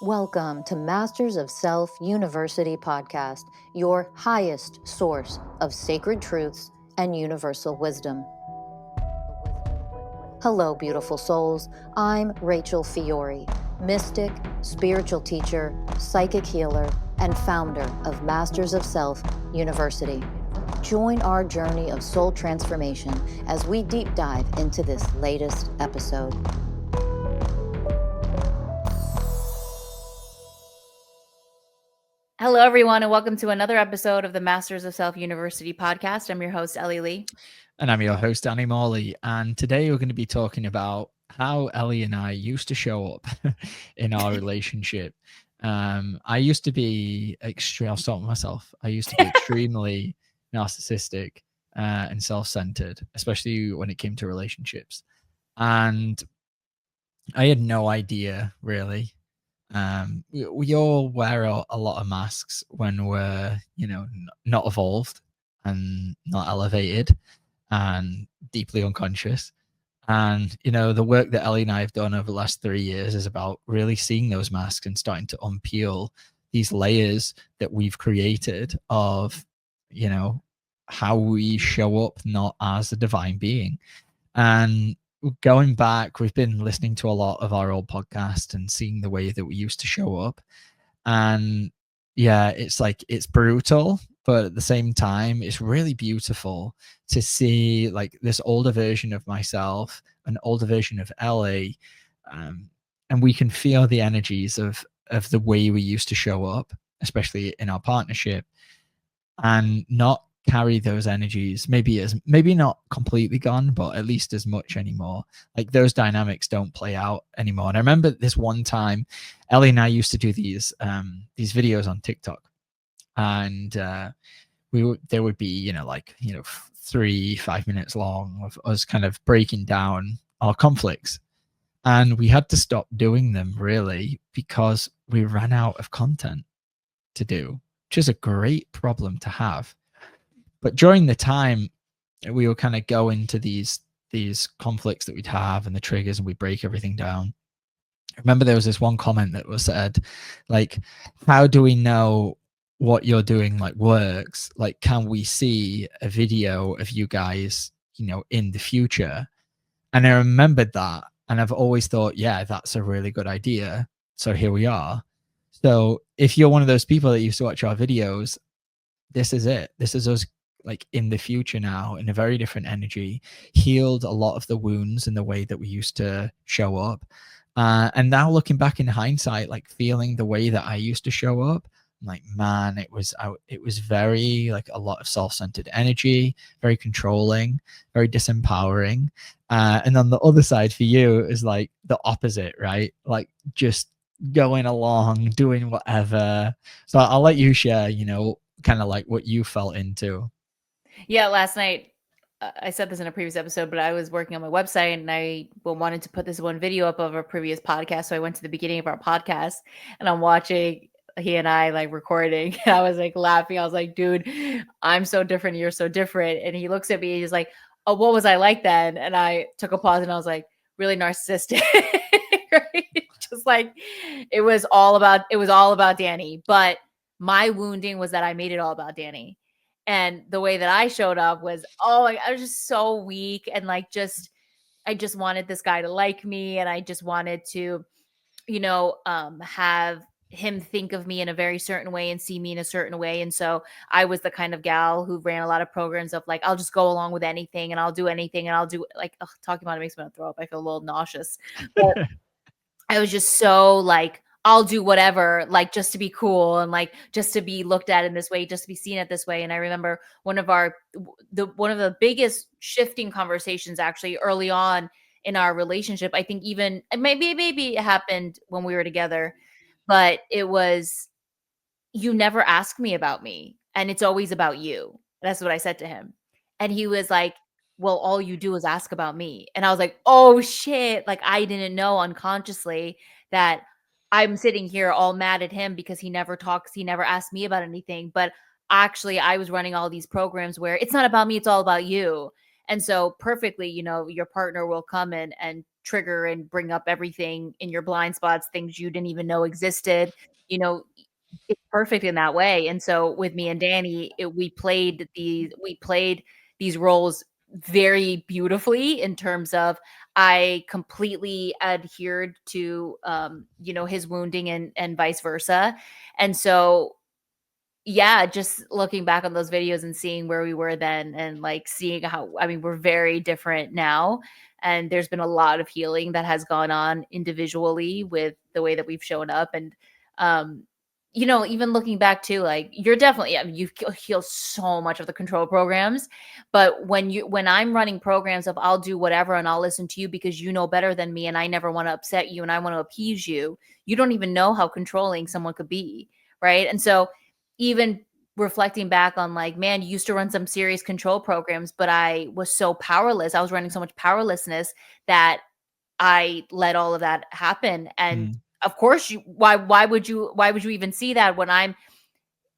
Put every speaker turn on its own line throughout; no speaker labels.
Welcome to Masters of Self University podcast, your highest source of sacred truths and universal wisdom. Hello, beautiful souls. I'm Rachel Fiori, mystic, spiritual teacher, psychic healer, and founder of Masters of Self University. Join our journey of soul transformation as we deep dive into this latest episode.
Hello, everyone, and welcome to another episode of the Masters of Self University podcast. I'm your host, Ellie Lee.
And I'm your host, Danny Morley. And today we're going to be talking about how Ellie and I used to show up in our relationship. I used to be I'll start with myself. I used to be extremely narcissistic and self-centered, especially when it came to relationships. And I had no idea, really. We all wear a lot of masks when we're, not evolved and not elevated and deeply unconscious. And, the work that Ellie and I have done over the last 3 years is about really seeing those masks and starting to unpeel these layers that we've created of, how we show up not as a divine being. And going back, we've been listening to a lot of our old podcast and seeing the way that we used to show up. And yeah, it's brutal, but at the same time, it's really beautiful to see like this older version of myself, an older version of Ellie, and we can feel the energies of the way we used to show up, especially in our partnership, and not carry those energies, maybe not completely gone, but at least as much anymore. Like those dynamics don't play out anymore. And I remember this one time Ellie and I used to do these videos on TikTok, and there would be 3-5 minutes long of us kind of breaking down our conflicts, and we had to stop doing them really because we ran out of content to do, which is a great problem to have. But during the time, we would kind of go into these conflicts that we'd have and the triggers, and we break everything down. I remember there was this one comment that was said, like, how do we know what you're doing like works? Like, can we see a video of you guys, in the future? And I remembered that, and I've always thought, yeah, that's a really good idea. So here we are. So if you're one of those people that used to watch our videos, this is it. This is us like in the future now, in a very different energy, healed a lot of the wounds in the way that we used to show up. And now looking back in hindsight, like feeling the way that I used to show up, I'm like, man, it was very like a lot of self-centered energy, very controlling, very disempowering. And on the other side for you is like the opposite, right? Like just going along, doing whatever. So I'll let you share, kind of like what you felt into.
Yeah, last night, I said this in a previous episode, but I was working on my website and I wanted to put this one video up of a previous podcast. So I went to the beginning of our podcast and I'm watching he and I like recording. And I was like laughing. I was like, dude, I'm so different. You're so different. And he looks at me and he's like, oh, what was I like then? And I took a pause and I was like, really narcissistic. Right? Just like it was all about Danny. But my wounding was that I made it all about Danny. And the way that I showed up was, I was just so weak. And like, I just wanted this guy to like me. And I just wanted to, have him think of me in a very certain way and see me in a certain way. And so I was the kind of gal who ran a lot of programs of like, I'll just go along with anything and I'll do anything. And I'll do like, talking about it makes me want to throw up. I feel a little nauseous. But I was just so like, I'll do whatever, like just to be cool and like just to be looked at in this way, just to be seen at this way. And I remember one of the biggest shifting conversations actually early on in our relationship. I think even maybe it happened when we were together, but it was, you never ask me about me and it's always about you. That's what I said to him. And he was like, well, all you do is ask about me. And I was like, oh shit. Like I didn't know unconsciously that I'm sitting here all mad at him because he never talks, he never asked me about anything. But actually I was running all these programs where it's not about me, it's all about you. And so perfectly, your partner will come in and trigger and bring up everything in your blind spots, things you didn't even know existed. You know, it's perfect in that way. And so with me and Danny, we played these roles very beautifully in terms of I completely adhered to his wounding and vice versa. And so yeah, just looking back on those videos and seeing where we were then and like seeing how, I mean, we're very different now. And there's been a lot of healing that has gone on individually with the way that we've shown up. And, even looking back too, like you're definitely, I mean, you've healed so much of the control programs, but when I'm running programs of I'll do whatever and I'll listen to you because you know better than me and I never want to upset you and I want to appease you, you don't even know how controlling someone could be. Right. And so, even reflecting back on like, man, you used to run some serious control programs, but I was so powerless. I was running so much powerlessness that I let all of that happen. And of course why would you even see that when I'm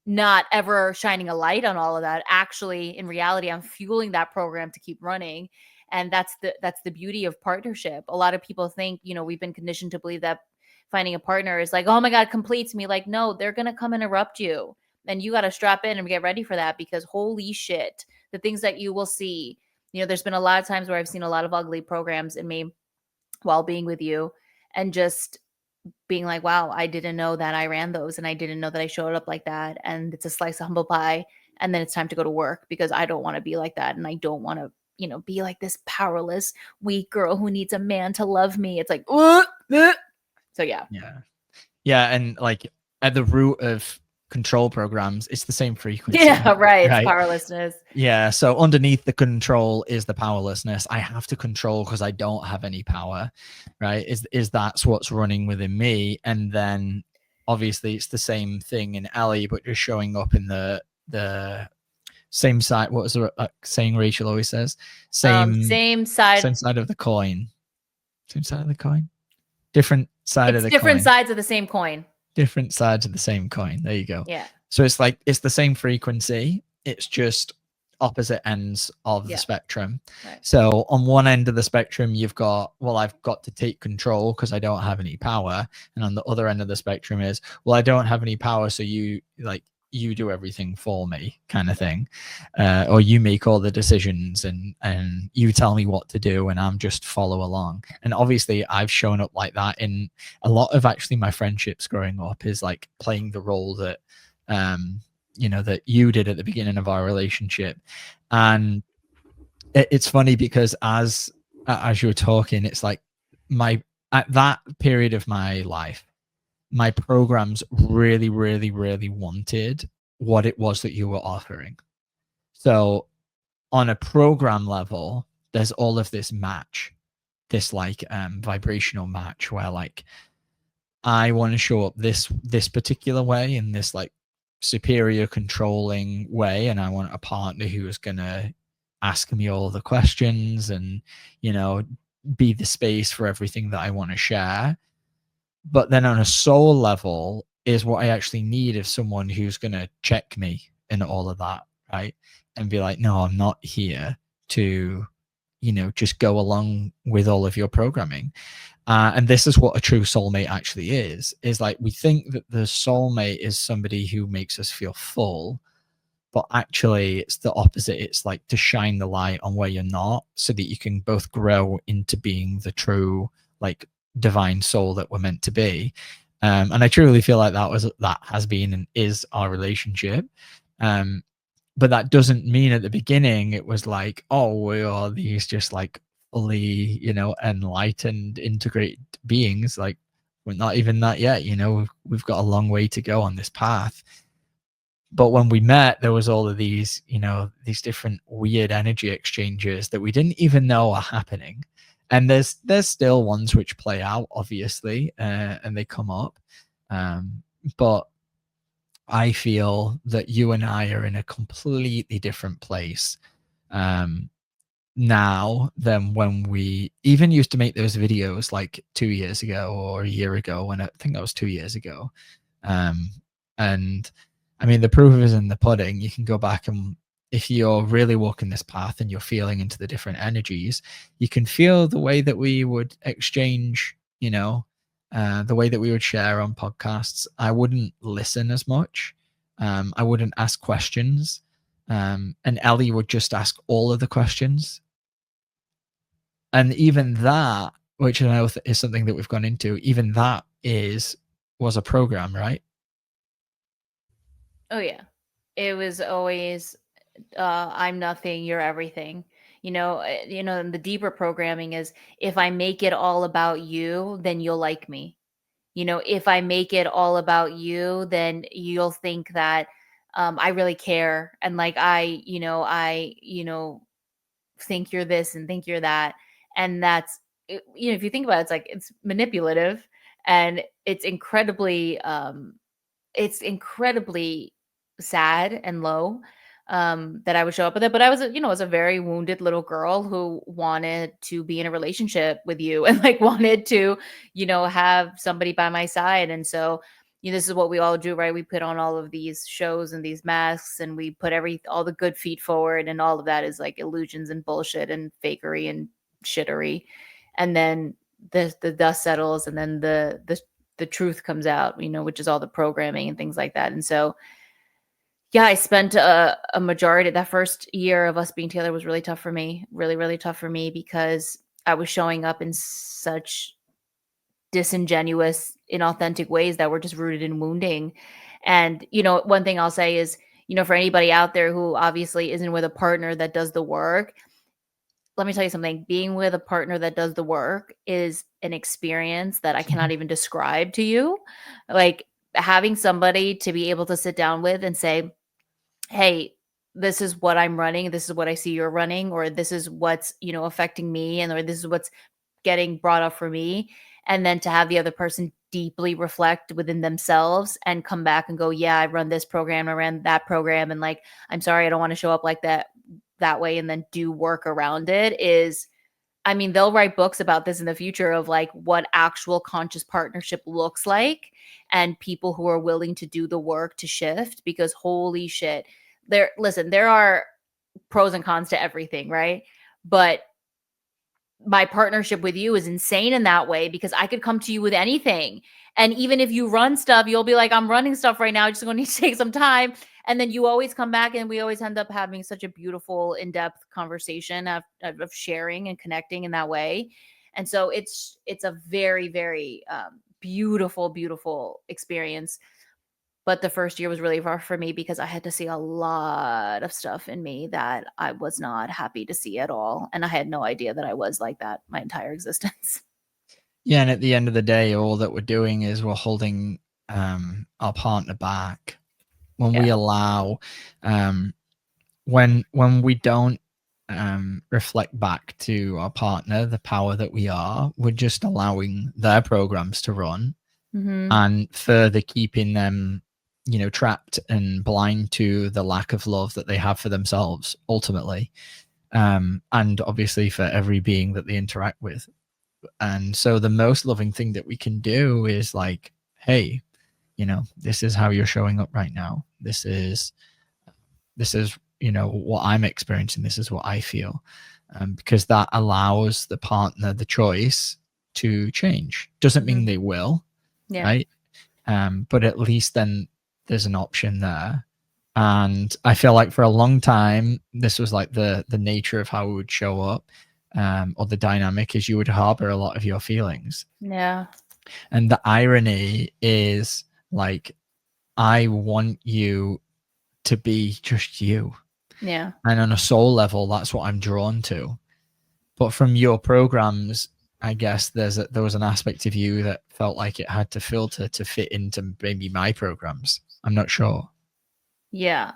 not ever shining a light on all of that? Actually, in reality, I'm fueling that program to keep running. And that's the beauty of partnership. A lot of people think, we've been conditioned to believe that finding a partner is like, oh my God, completes me. Like, no, they're going to come interrupt you. And you got to strap in and get ready for that because holy shit, the things that you will see, there's been a lot of times where I've seen a lot of ugly programs in me while being with you and just being like, wow, I didn't know that I ran those and I didn't know that I showed up like that. And it's a slice of humble pie. And then it's time to go to work because I don't want to be like that. And I don't want to, be like this powerless, weak girl who needs a man to love me. It's like, so yeah.
Yeah. And like at the root of control programs, it's the same frequency.
Yeah, right. It's powerlessness.
Yeah. So underneath the control is the powerlessness. I have to control because I don't have any power, right? Is that's what's running within me. And then obviously it's the same thing in Ellie, but just showing up in the same side. What was the saying Rachel always says? Same side of the coin. Same side of the coin. Different side of the
different
coin.
sides of the same coin.
Different sides of the same coin. There you go.
Yeah.
So it's like it's the same frequency. It's just opposite ends of the spectrum. Right. So on one end of the spectrum, you've got, well, I've got to take control because I don't have any power. And on the other end of the spectrum is, well, I don't have any power. So you do everything for me kind of thing. Or you make all the decisions and you tell me what to do and I'm just follow along. And obviously I've shown up like that in a lot of actually my friendships growing up, is like playing the role that, that you did at the beginning of our relationship. And it's funny because as you were talking, it's like at that period of my life, my programs really, really, really wanted what it was that you were offering. So on a program level, there's all of this match, this like vibrational match where like, I want to show up this particular way in this like superior controlling way. And I want a partner who is going to ask me all the questions and, be the space for everything that I want to share. But then on a soul level is what I actually need of someone who's going to check me in all of that, right? And be like, no, I'm not here to, just go along with all of your programming. And this is what a true soulmate actually is like, we think that the soulmate is somebody who makes us feel full, but actually it's the opposite. It's like to shine the light on where you're not so that you can both grow into being the true, like, divine soul that we're meant to be. And I truly feel like that has been and is our relationship. But that doesn't mean at the beginning it was like, oh, we are these just like fully, enlightened, integrated beings. Like, we're not even that yet. We've got a long way to go on this path. But when we met, there was all of these, these different weird energy exchanges that we didn't even know are happening. And there's still ones which play out, obviously, and they come up. But I feel that you and I are in a completely different place now than when we even used to make those videos like 2 years ago or a year ago. When I think that was 2 years ago. And I mean, the proof is in the pudding. You can go back and if you're really walking this path and you're feeling into the different energies, you can feel the way that we would exchange, the way that we would share on podcasts. I wouldn't listen as much. I wouldn't ask questions. And Ellie would just ask all of the questions. And even that, which I know is something that we've gone into, even that was a program, right?
Oh yeah. It was always I'm nothing, you're everything. And the deeper programming is, if I make it all about you, then you'll like me. If I make it all about you, then you'll think that I really care, and like I think you're this and think you're that. And if you think about it, it's like it's manipulative, and it's incredibly sad and low, that I would show up with it. But I was a very wounded little girl who wanted to be in a relationship with you and like wanted to, have somebody by my side. And so, this is what we all do, right? We put on all of these shows and these masks, and we put all the good feet forward, and all of that is like illusions and bullshit and fakery and shittery. And then the dust settles, and then the truth comes out, which is all the programming and things like that. And so, yeah, I spent a majority that first year of us being together was really tough for me, really, really tough for me, because I was showing up in such disingenuous, inauthentic ways that were just rooted in wounding. And, one thing I'll say is, for anybody out there who obviously isn't with a partner that does the work, let me tell you something. Being with a partner that does the work is an experience that I cannot even describe to you. Like, having somebody to be able to sit down with and say, hey, this is what I'm running, this is what I see you're running, or this is what's, affecting me, and or this is what's getting brought up for me. And then to have the other person deeply reflect within themselves and come back and go, yeah, I run this program, I ran that program, and like, I'm sorry, I don't want to show up like that way, and then do work around it is, I mean, they'll write books about this in the future of like what actual conscious partnership looks like, and people who are willing to do the work to shift, because holy shit, there are pros and cons to everything, right? But my partnership with you is insane in that way, because I could come to you with anything. And even if you run stuff, you'll be like, I'm running stuff right now, just going to need to take some time. And then you always come back, and we always end up having such a beautiful, in-depth conversation of sharing and connecting in that way. And so it's a very, very beautiful, beautiful experience. But the first year was really rough for me, because I had to see a lot of stuff in me that I was not happy to see at all. And I had no idea that I was like that my entire existence.
Yeah, and at the end of the day, all that we're doing is we're holding our partner back. When we allow, when we don't reflect back to our partner the power that we are, we're just allowing their programs to run, and further keeping them, trapped and blind to the lack of love that they have for themselves ultimately, and obviously for every being that they interact with. And so the most loving thing that we can do is like, hey, this is how you're showing up right now. This is what I'm experiencing. This is what I feel, because that allows the partner the choice to change. Doesn't mean they will, right? But at least then there's an option there. And I feel like for a long time, this was like the nature of how we would show up, or the dynamic is you would harbor a lot of your feelings.
Yeah.
And the irony is, like, I want you to be just you.
Yeah.
And on a soul level, that's what I'm drawn to. But from your programs, I guess there was an aspect of you that felt like it had to filter to fit into maybe my programs. I'm not sure.
Yeah.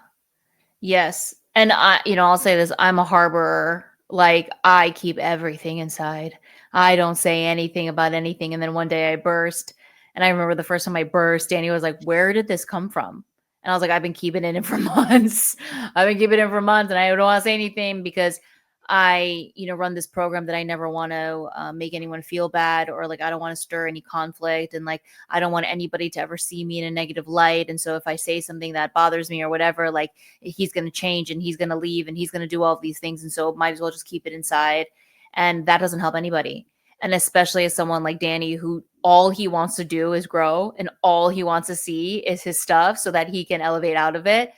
Yes. And I'll say this, I'm a harborer. Like, I keep everything inside. I don't say anything about anything. And then one day I burst. And I remember the first time I burst, Danny was like, where did this come from? And I was like, I've been keeping it in for months. I've been keeping it in for months, and I don't want to say anything because I, run this program that I never want to make anyone feel bad, or like I don't want to stir any conflict, and like I don't want anybody to ever see me in a negative light. And so if I say something that bothers me or whatever, like he's going to change and he's going to leave and he's going to do all of these things. And so might as well just keep it inside. And that doesn't help anybody. And especially as someone like Danny, who all he wants to do is grow and all he wants to see is his stuff so that he can elevate out of it.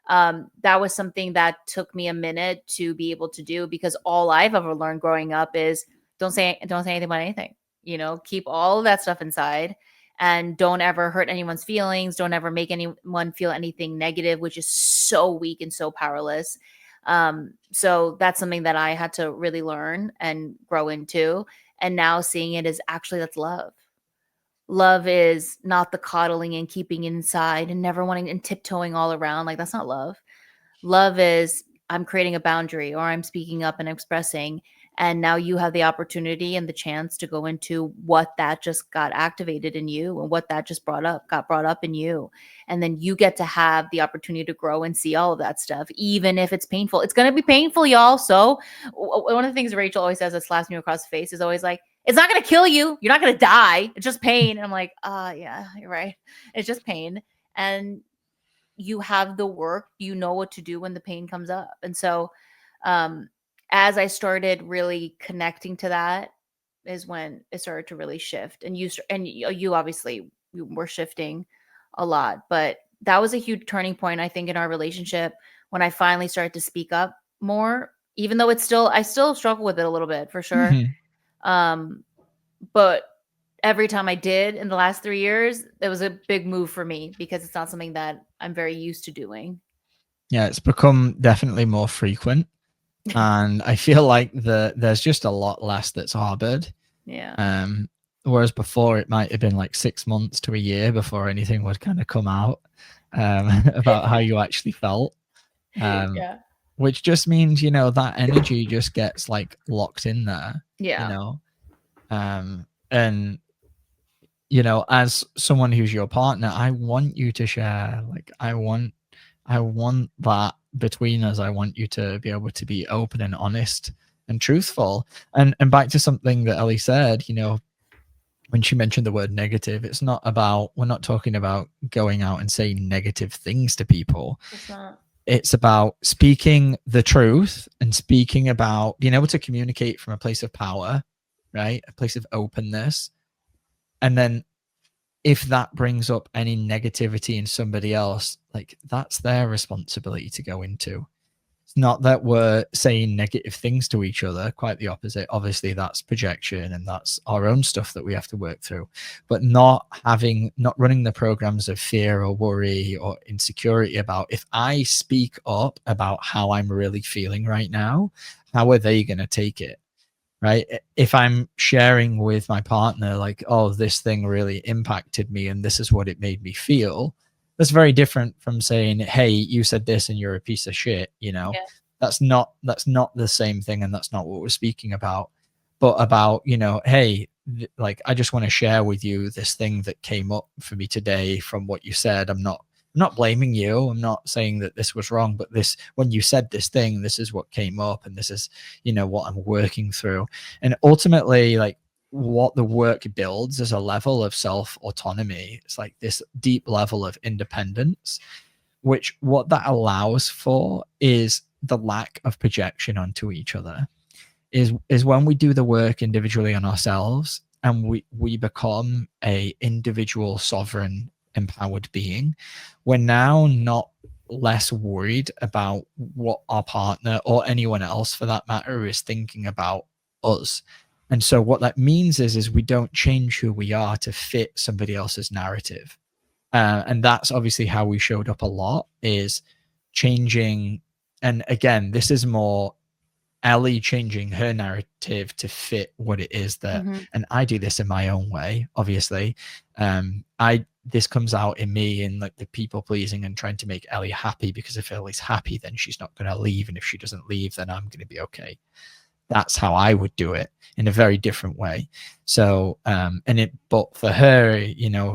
That was something that took me a minute to be able to do, because all I've ever learned growing up is don't say anything about anything. Keep all of that stuff inside, and don't ever hurt anyone's feelings. Don't ever make anyone feel anything negative, which is so weak and so powerless. So that's something that I had to really learn and grow into. And now seeing it as actually that's love. Love is not the coddling and keeping inside and never wanting and tiptoeing all around. Like that's not love. Love is I'm creating a boundary, or I'm speaking up and expressing. And now you have the opportunity and the chance to go into what that just got activated in you and what that just got brought up in you. And then you get to have the opportunity to grow and see all of that stuff, even if it's painful. It's going to be painful, y'all. So one of the things Rachel always says that slaps me across the face is always like, it's not going to kill you. You're not going to die. It's just pain. And I'm like, yeah, you're right. It's just pain. And you have the work, you know what to do when the pain comes up. And so, as I started really connecting to that is when it started to really shift. And you obviously were shifting a lot, but that was a huge turning point, I think, in our relationship when I finally started to speak up more, even though I still struggle with it a little bit for sure. But every time I did in the last 3 years, it was a big move for me because it's not something that I'm very used to doing.
Yeah, it's become definitely more frequent. And I feel like there's just a lot less that's harbored.
Yeah.
Whereas before it might have been like 6 months to a year before anything would kind of come out about how you actually felt.
Yeah.
Which just means, that energy just gets like locked in there.
Yeah.
And as someone who's your partner, I want you to share. Like I want that between us. I want you to be able to be open and honest and truthful. And back to something that Ellie said, when she mentioned the word negative, we're not talking about going out and saying negative things to people.
It's not.
It's about speaking the truth and speaking about being able to communicate from a place of power, right? A place of openness. And then if that brings up any negativity in somebody else, like that's their responsibility to go into. It's not that we're saying negative things to each other, quite the opposite. Obviously that's projection and that's our own stuff that we have to work through, but not running the programs of fear or worry or insecurity about, if I speak up about how I'm really feeling right now, how are they going to take it? Right? If I'm sharing with my partner, like, oh, this thing really impacted me and this is what it made me feel, that's very different from saying, hey, you said this and you're a piece of shit.
Yeah.
That's not the same thing, and that's not what we're speaking about. But about, hey, like I just want to share with you this thing that came up for me today from what you said. I'm not blaming you. I'm not saying that this was wrong, but when you said this thing, this is what came up, and this is, what I'm working through. And ultimately, like, what the work builds is a level of self-autonomy. It's like this deep level of independence, which what that allows for is the lack of projection onto each other. Is when we do the work individually on ourselves and we become a individual, sovereign, empowered being, we're now not less worried about what our partner or anyone else for that matter is thinking about us. And so what that means is we don't change who we are to fit somebody else's narrative. And that's obviously how we showed up a lot, is changing. And again, this is more Ellie changing her narrative to fit what it is that, and I do this in my own way, obviously. This comes out in me in like the people pleasing and trying to make Ellie happy, because if Ellie's happy, then she's not going to leave. And if she doesn't leave, then I'm going to be okay. That's how I would do it, in a very different way. So, but for her,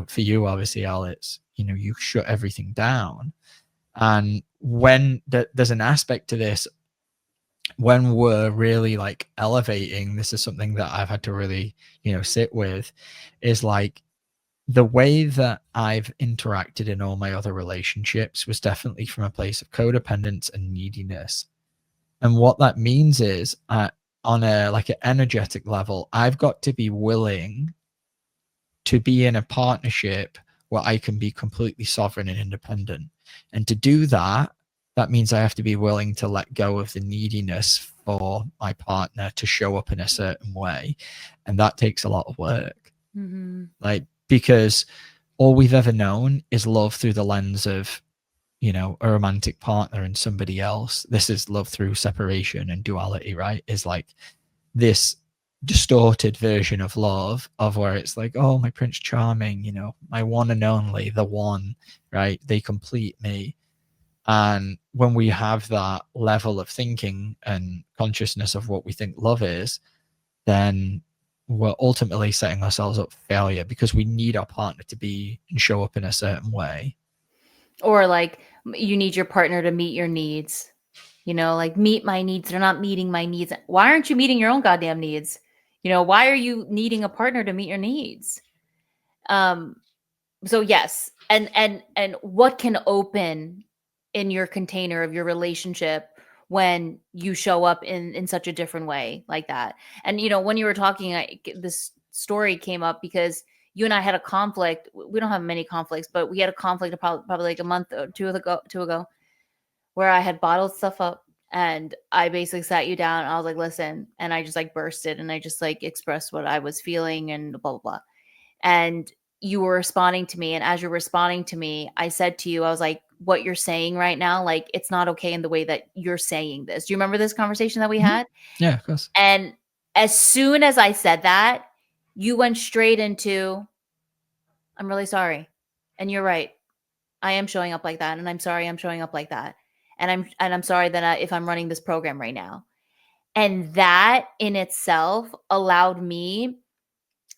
for you, obviously, Elle, it's, you shut everything down. And when there's an aspect to this when we're really like elevating, this is something that I've had to really, sit with, is like the way that I've interacted in all my other relationships was definitely from a place of codependence and neediness. And what that means is, on a like an energetic level, I've got to be willing to be in a partnership where I can be completely sovereign and independent. And to do that, that means I have to be willing to let go of the neediness for my partner to show up in a certain way. And that takes a lot of work.
Mm-hmm.
Like, because all we've ever known is love through the lens of, a romantic partner and somebody else. This is love through separation and duality, right? Is like this distorted version of love, of where it's like, oh, my Prince Charming, my one and only, the one, right? They complete me. And when we have that level of thinking and consciousness of what we think love is, then we're ultimately setting ourselves up for failure, because we need our partner to be and show up in a certain way.
Or like you need your partner to meet your needs, like meet my needs. They're not meeting my needs. Why aren't you meeting your own goddamn needs? Why are you needing a partner to meet your needs? So yes. And what can open in your container of your relationship when you show up in such a different way like that? And when you were talking, this story came up because you and I had a conflict. We don't have many conflicts, but we had a conflict probably like a month or two ago, where I had bottled stuff up, and I basically sat you down. And I was like, listen, and I just like bursted, and I just like expressed what I was feeling and blah blah blah. And you were responding to me, and as you're responding to me, I said to you, I was like, what you're saying right now, like, it's not okay in the way that you're saying this. Do you remember this conversation that we had?
Yeah, of course.
And as soon as I said that, you went straight into, I'm really sorry. And you're right. I am showing up like that. And I'm sorry I'm showing up like that. And I'm sorry that if I'm running this program right now. And that in itself allowed me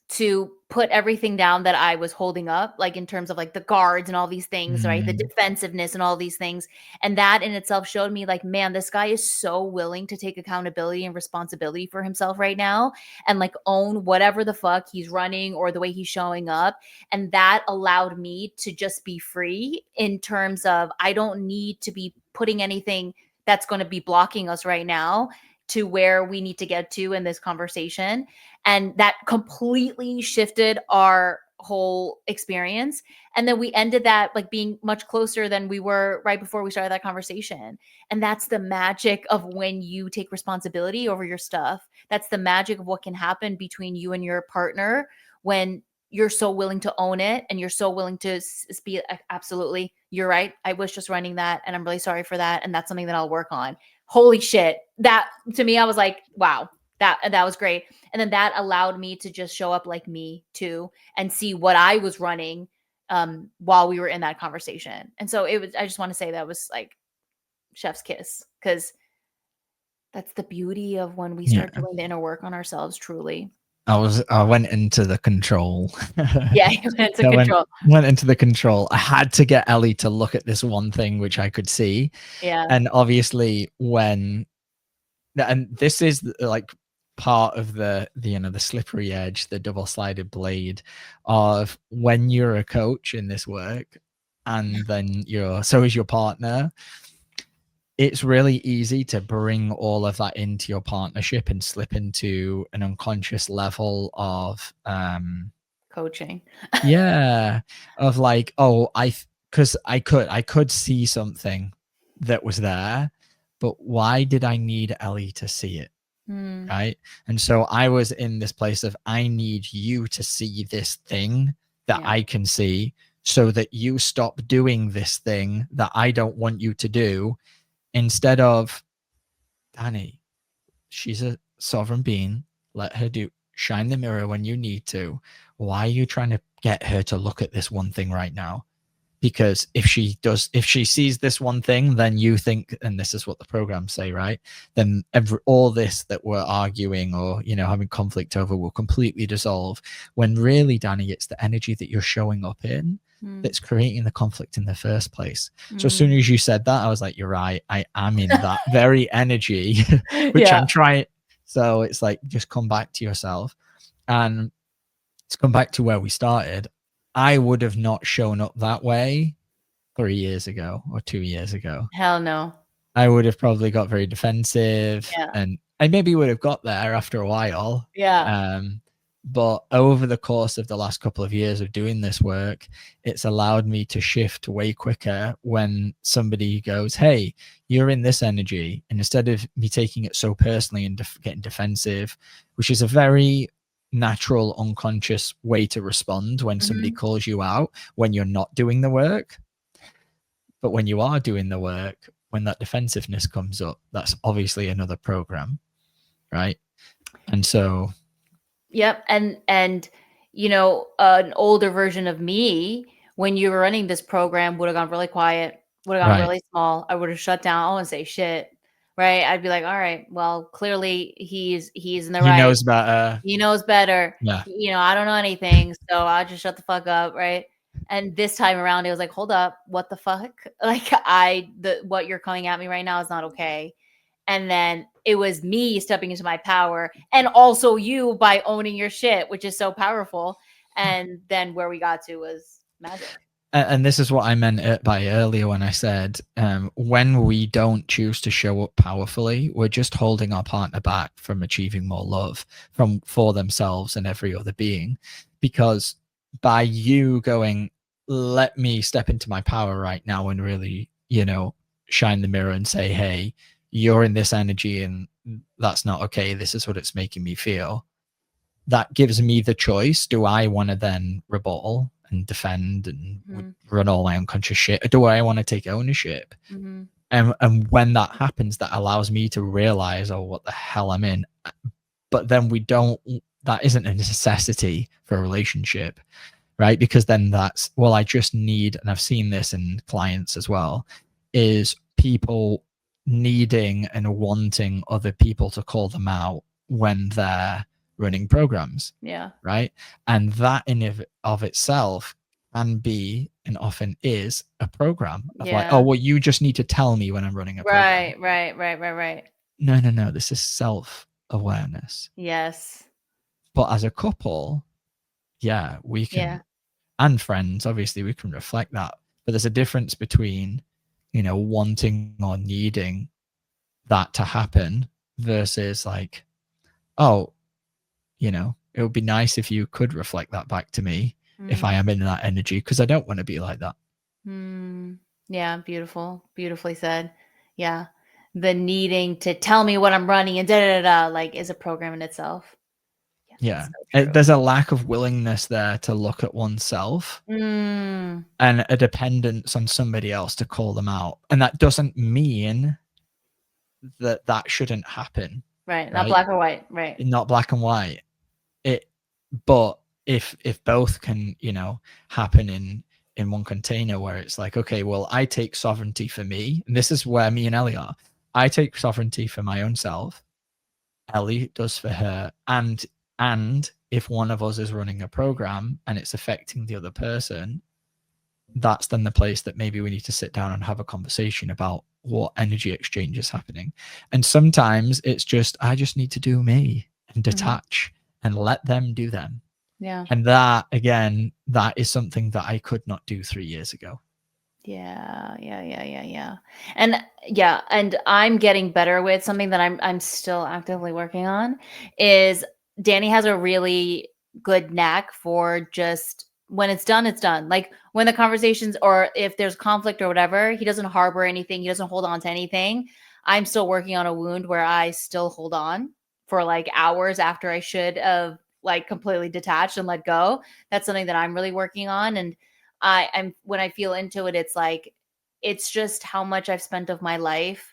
to put everything down that I was holding up, like in terms of like the guards and all these things, right? The defensiveness and all these things. And that in itself showed me like, man, this guy is so willing to take accountability and responsibility for himself right now and like own whatever the fuck he's running or the way he's showing up. And that allowed me to just be free in terms of, I don't need to be putting anything that's going to be blocking us right now to where we need to get to in this conversation. And that completely shifted our whole experience. And then we ended that like being much closer than we were right before we started that conversation. And that's the magic of when you take responsibility over your stuff. That's the magic of what can happen between you and your partner when you're so willing to own it and you're so willing to be absolutely, you're right. I was just running that and I'm really sorry for that. And that's something that I'll work on. Holy shit. That to me, I was like, wow, that was great. And then that allowed me to just show up like me too and see what I was running while we were in that conversation. And so I just want to say that was like chef's kiss, because that's the beauty of when we start doing the inner work on ourselves, truly.
I went into the control.
Yeah, you went into control.
Went into the control. I had to get Ellie to look at this one thing which I could see.
Yeah.
And obviously and this is like part of the slippery edge, the double-sided blade of when you're a coach in this work, and then so is your partner. It's really easy to bring all of that into your partnership and slip into an unconscious level of
coaching.
Yeah, of like, oh, because I could see something that was there, but why did I need Ellie to see it? Right. And so I was in this place of, I need you to see this thing that I can see, so that you stop doing this thing that I don't want you to do. Instead of, Danny, she's a sovereign being. Let her shine the mirror when you need to. Why are you trying to get her to look at this one thing right now? Because if she sees this one thing, then you think, and this is what the programs say, right? Then all this that we're arguing or, having conflict over will completely dissolve. When really, Danny, it's the energy that you're showing up in that's creating the conflict in the first place. So as soon as you said that, I was like, you're right, I am in that very energy, which I'm trying. So it's like, just come back to yourself. And to come back to where we started, I would have not shown up that way 3 years ago or 2 years ago.
Hell no.
I would have probably got very defensive,
Yeah.
and I maybe would have got there after a while.
Yeah.
But over the course of the last couple of years of doing this work, it's allowed me to shift way quicker when somebody goes, hey, you're in this energy. And instead of me taking it so personally and getting defensive, which is a very natural, unconscious way to respond when somebody calls you out when you're not doing the work. But when you are doing the work, when that defensiveness comes up, that's obviously another program, right? And so...
Yep. And you know, an older version of me, when you were running this program, would have gone really quiet, would have gone really small. I would have shut down. I wouldn't say shit. Right. I'd be like, all right, well, clearly he's in the right.
He knows better.
He knows better.
Yeah.
You know, I don't know anything, so I'll just shut the fuck up. Right. And this time around, it was like, hold up, what the fuck? Like, what you're coming at me right now is not okay. And then it was me stepping into my power, and also you by owning your shit, which is so powerful. And then where we got to was magic.
And this is what I meant by earlier when I said, when we don't choose to show up powerfully, we're just holding our partner back from achieving more love for themselves and every other being. Because by you going, let me step into my power right now and really, you know, shine the mirror and say, hey, you're in this energy and that's not okay. This is what it's making me feel. That gives me the choice. Do I want to then rebuttal and defend and run all my unconscious shit? Or do I want to take ownership? And when that happens, that allows me to realize, oh, what the hell I'm in. But then that isn't a necessity for a relationship, right? Because then that's, well, I just need, and I've seen this in clients as well, is people needing and wanting other people to call them out when they're running programs.
Yeah.
Right. And that in of itself can be, and often is, a program of like, oh, well, you just need to tell me when I'm running a program.
Right.
No. This is self-awareness.
Yes.
But as a couple, yeah, we can, and friends, obviously we can reflect that. But there's a difference between, you know, wanting or needing that to happen versus like, oh, you know, it would be nice if you could reflect that back to me if I am in that energy, because I don't want to be like that.
Yeah, beautifully said. Yeah, the needing to tell me what I'm running and like is a program in itself.
Yeah, so there's a lack of willingness there to look at oneself and a dependence on somebody else to call them out, and that doesn't mean that shouldn't happen.
Right, not black or white. Right,
not black and white. But if both can, you know, happen in one container, where it's like, okay, well, I take sovereignty for me, and this is where me and Ellie are. I take sovereignty for my own self. Ellie does for her, and if one of us is running a program and it's affecting the other person, that's then the place that maybe we need to sit down and have a conversation about what energy exchange is happening. And sometimes it's just, I just need to do me and detach and let them do them.
Yeah.
And that, again, that is something that I could not do 3 years ago.
Yeah. And I'm getting better with something that I'm still actively working on is Danny has a really good knack for just when it's done, it's done. Like when the conversations, or if there's conflict or whatever, he doesn't harbor anything. He doesn't hold on to anything. I'm still working on a wound where I still hold on for like hours after I should have like completely detached and let go. That's something that I'm really working on. And I'm when I feel into it, it's like, it's just how much I've spent of my life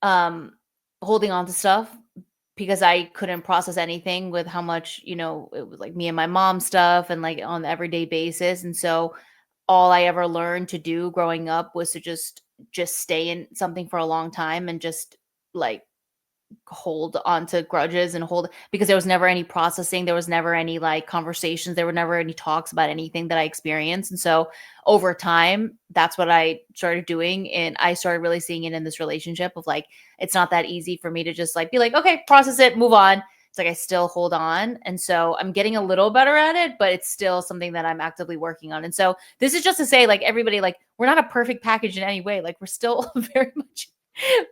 holding on to stuff because I couldn't process anything with how much, you know, it was like me and my mom stuff and like on the everyday basis. And so all I ever learned to do growing up was to just stay in something for a long time and just like hold onto grudges and hold, because there was never any processing, there was never any like conversations, there were never any talks about anything that I experienced. And so over time, that's what I started doing, and I started really seeing it in this relationship of like, it's not that easy for me to just like be like, okay, process it, move on. It's like I still hold on. And so I'm getting a little better at it, but it's still something that I'm actively working on. And so this is just to say, like, everybody, like, we're not a perfect package in any way. Like, we're still very much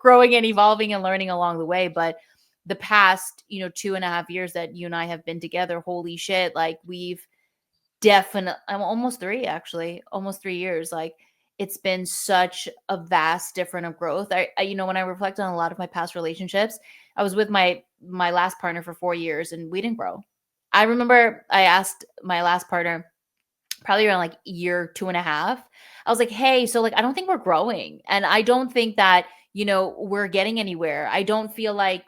growing and evolving and learning along the way. But the past, 2.5 years that you and I have been together, holy shit, like, we've definitely, I'm almost 3, actually, almost 3 years. Like, it's been such a vast different of growth. When I reflect on a lot of my past relationships, I was with my last partner for 4 years and we didn't grow. I remember I asked my last partner, probably around like year 2.5, I was like, hey, so like, I don't think we're growing. And I don't think that, we're getting anywhere. I don't feel like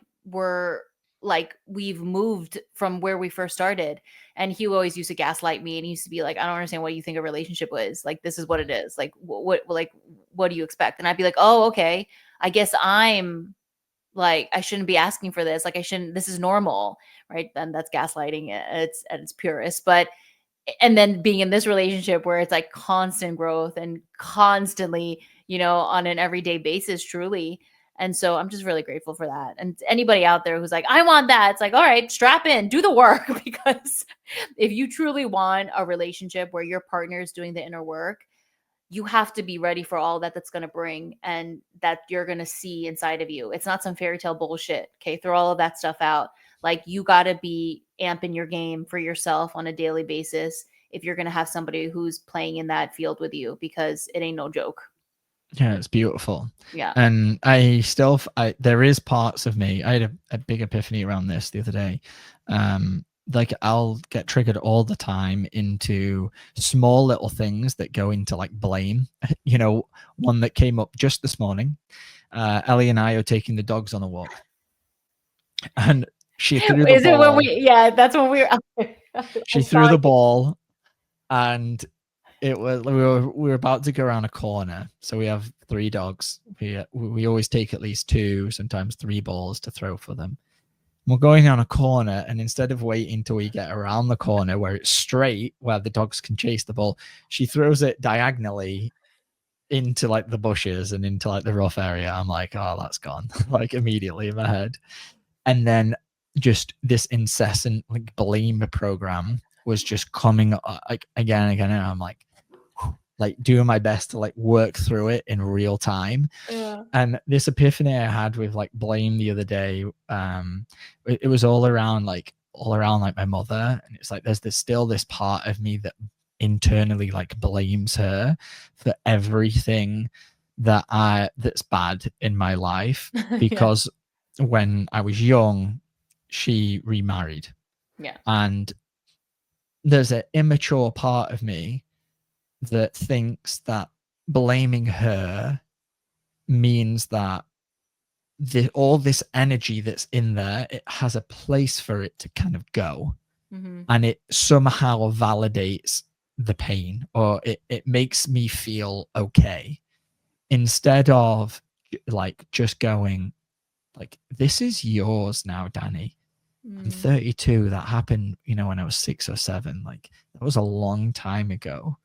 we've moved from where we first started. And he always used to gaslight me, and he used to be like, I don't understand what you think a relationship is. Like, this is what it is. Like, what do you expect? And I'd be like, oh, okay. I guess I'm like, I shouldn't be asking for this. Like, I shouldn't, this is normal. Right. Then that's gaslighting at its purest. But and then being in this relationship where it's like constant growth and constantly, on an everyday basis, truly. And so I'm just really grateful for that. And anybody out there who's like, I want that, it's like, all right, strap in, do the work. Because if you truly want a relationship where your partner is doing the inner work, you have to be ready for all that's going to bring, and that you're going to see inside of you. It's not some fairy tale bullshit. Okay. Throw all of that stuff out. Like, you got to be amping your game for yourself on a daily basis if you're going to have somebody who's playing in that field with you, because it ain't no joke.
Yeah, it's beautiful.
Yeah.
And there is parts of me, I had a big epiphany around this the other day. Like, I'll get triggered all the time into small little things that go into like blame. One that came up just this morning. Ellie and I are taking the dogs on a walk, and she threw the ball.
Is it when yeah, that's when we were.
She threw the ball, and it was we were about to go around a corner. So we have 3 dogs. We always take at least 2, sometimes 3 balls to throw for them. We're going down a corner, and instead of waiting till we get around the corner where it's straight, where the dogs can chase the ball, she throws it diagonally into like the bushes and into like the rough area. I'm like, oh, that's gone. Like, immediately in my head. And then just this incessant like blame program was just coming like again and again, and I'm like doing my best to like work through it in real time.
Yeah.
And this epiphany I had with like blame the other day, it was all around like my mother, and it's like there's still this part of me that internally like blames her for everything that's bad in my life, because when I was young, she remarried.
Yeah.
And there's an immature part of me that thinks that blaming her means that all this energy that's in there, it has a place for it to kind of go. Mm-hmm. And it somehow validates the pain, or it makes me feel okay, instead of like just going like, this is yours now, Danny. I'm 32. That happened, when I was 6 or 7. Like, that was a long time ago.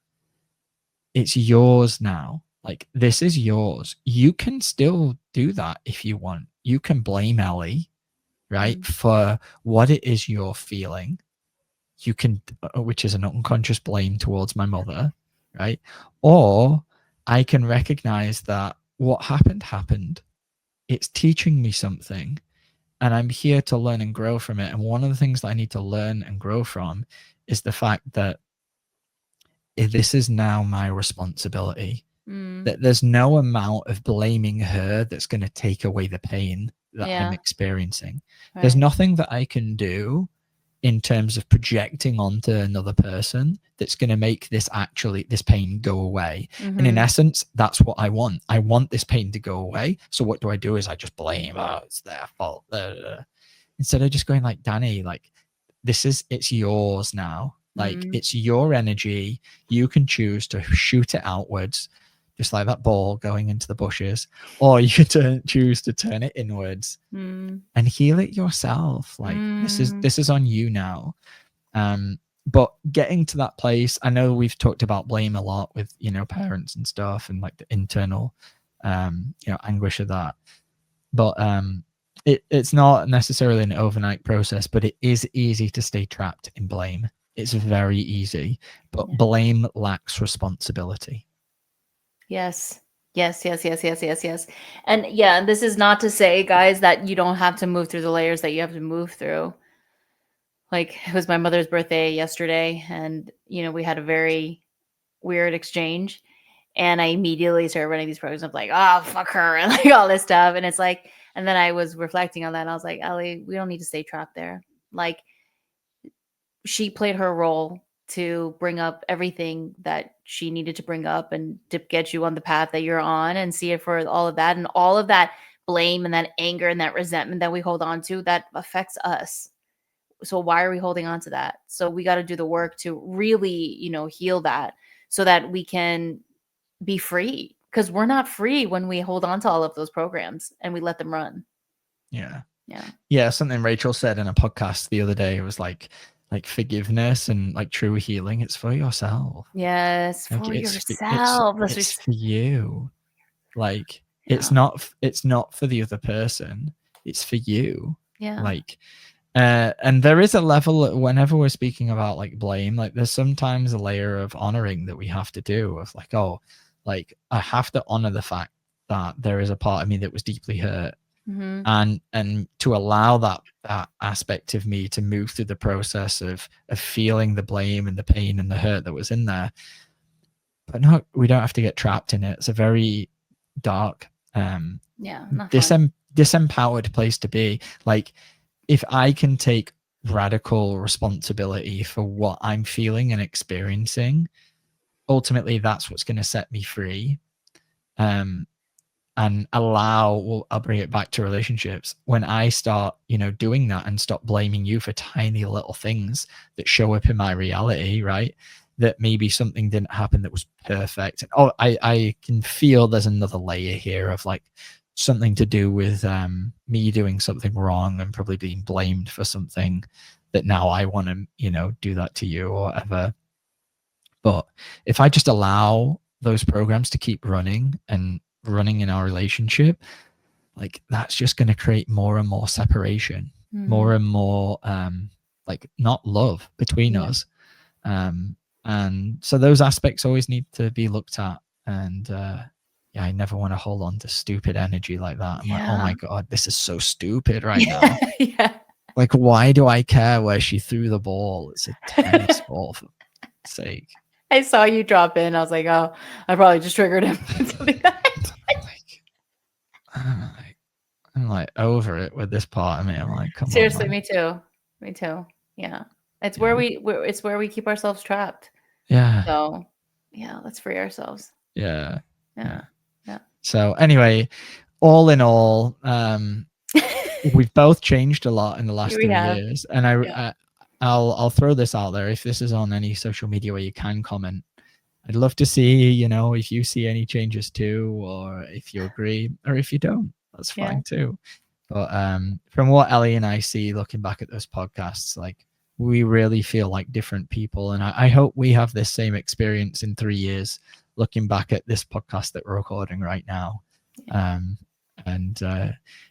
It's yours now. Like, this is yours. You can still do that if you want. You can blame Ellie, right, for what it is you're feeling. You can, which is an unconscious blame towards my mother, right? Or I can recognize that what happened. It's teaching me something, and I'm here to learn and grow from it. And one of the things that I need to learn and grow from is the fact that this is now my responsibility. That there's no amount of blaming her that's going to take away the pain that I'm experiencing. Right. There's nothing that I can do in terms of projecting onto another person that's going to make this pain go away. Mm-hmm. And in essence, that's what I want. I want this pain to go away. So what do? Is I just blame, it's their fault. Instead of just going like, Danny, like, it's yours now. Like, it's your energy. You can choose to shoot it outwards, just like that ball going into the bushes, or you could choose to turn it inwards and heal it yourself. Like this is on you now. But getting to that place, I know we've talked about blame a lot with, you know, parents and stuff, and like the internal you know, anguish of that. But it's not necessarily an overnight process, but it is easy to stay trapped in blame. It's very easy, but blame lacks responsibility.
Yes. Yes. And yeah, this is not to say, guys, that you don't have to move through the layers that you have to move through. Like, it was my mother's birthday yesterday, and, you know, we had a very weird exchange. And I immediately started running these programs of like, oh, fuck her, and like all this stuff. And it's like, and then I was reflecting on that, and I was like, Ellie, we don't need to stay trapped there. Like, she played her role to bring up everything that she needed to bring up and to get you on the path that you're on, and see it for all of that, and all of that blame and that anger and that resentment that we hold on to that affects us. So why are we holding on to that? So we got to do the work to really, you know, heal that, so that we can be free, because we're not free when we hold on to all of those programs and we let them run. Yeah.
Something Rachel said in a podcast the other day was like forgiveness and like true healing, it's for yourself.
Yes,
like,
for
it's
yourself.
it's for you. Like it's not for the other person, it's for you. Like and there is a level, whenever we're speaking about like blame, like there's sometimes a layer of honoring that we have to do, of like, oh, like I have to honor the fact that there is a part of me that was deeply hurt, and to allow that aspect of me to move through the process of feeling the blame and the pain and the hurt that was in there. But no, we don't have to get trapped in it. It's a very dark disempowered place to be. Like, if I can take radical responsibility for what I'm feeling and experiencing, ultimately that's what's going to set me free. And I'll bring it back to relationships. When I start, you know, doing that and stop blaming you for tiny little things that show up in my reality, right? That maybe something didn't happen that was perfect. Oh, I can feel there's another layer here of like something to do with me doing something wrong and probably being blamed for something that now I want to, you know, do that to you or whatever. But if I just allow those programs to keep running in our relationship, like that's just going to create more and more separation, more and more like not love between us. And so those aspects always need to be looked at. And I never want to hold on to stupid energy like that. I'm like, oh my God, this is so stupid right now. Like, why do I care where she threw the ball? It's a tennis ball, for sake.
I saw you drop in. I was like, oh, I probably just triggered him.
I'm like over it with this part of me. I'm like, come
seriously,
on.
Me too. Yeah. It's where we keep ourselves trapped.
Yeah.
So yeah, let's free ourselves.
Yeah. So anyway, all in all, we've both changed a lot in the last 3 years. And I'll throw this out there. If this is on any social media where you can comment, I'd love to see, you know, if you see any changes too, or if you agree, or if you don't, that's fine too. But from what Ellie and I see looking back at those podcasts, like we really feel like different people. And I hope we have this same experience in 3 years looking back at this podcast that we're recording right now. And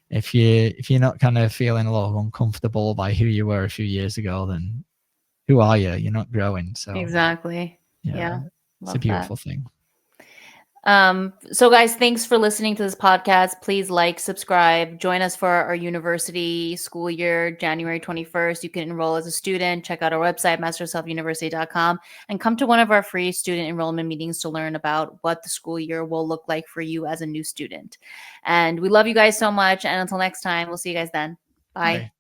if you're not kind of feeling a little uncomfortable by who you were a few years ago, then who are you? You're not growing. So
exactly. Yeah.
It's a beautiful thing.
So guys, thanks for listening to this podcast. Please like, subscribe, join us for our university school year, January 21st. You can enroll as a student, check out our website, masterselfuniversity.com, and come to one of our free student enrollment meetings to learn about what the school year will look like for you as a new student. And we love you guys so much. And until next time, we'll see you guys then. Bye.